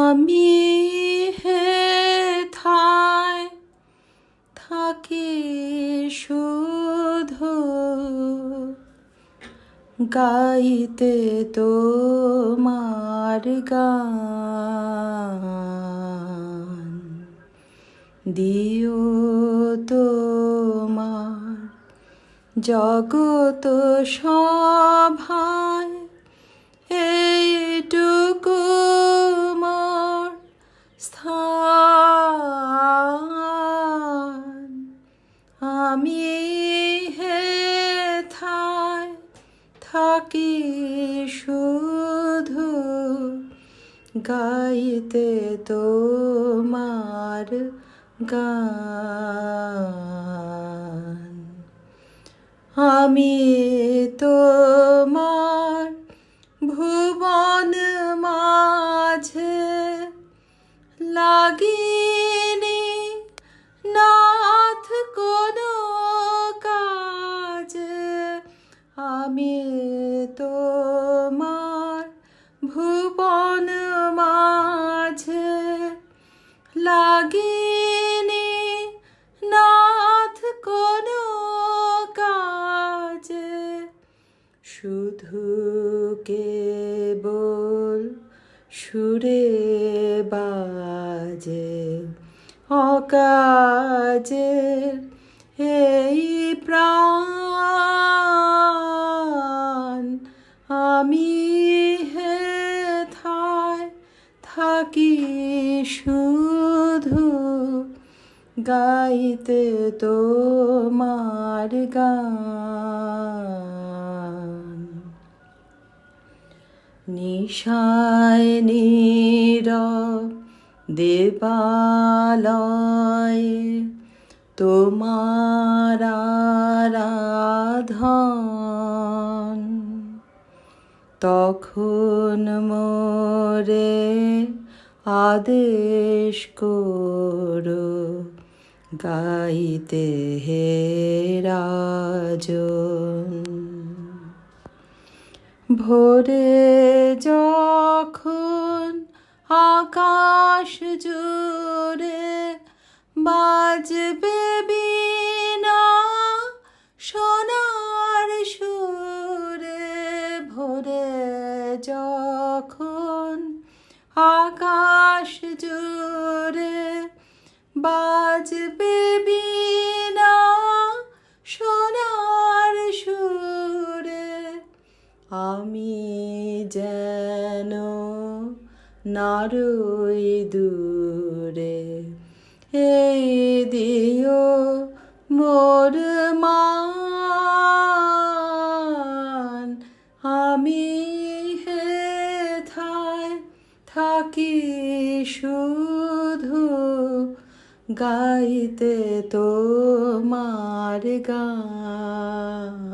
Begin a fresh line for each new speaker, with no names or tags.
আমি হেথায় থাকি শুধু গাইতে তোমার গান। দিও তোমার জগত সভায় এইটুকু মোর স্থান। আমি হেথায় থাকি শুধু গাইতে তোমার গান। আমি তোমার ভুবন মাঝে লাগিনি নাথ কোনো কাজে। আমি তোমার ভুবন মাঝে লাগিনি নাথ কোনো কাজে। শুধু কেবল সুরে বাজে অকাজের এই প্রাণ। আমি হেথায় থাকি শুধু গাইতে তোমার গান। নিশায় নীরব দেবালয়ে তোমার আরাধন। তখন মোরে আদেশ করো গাইতে হে রাজন। ভোরে যখন আকাশ জুড়ে বাজবে বীণা সোনার সুরে। ভোরে যখন আকাশ জুড়ে বাজবে বীণা সোনার সুরে। আমি যেন নারই দূরে এই দিও মোর মান। আমি হেথায় থাকি শুধু গাইতে তোমার গান।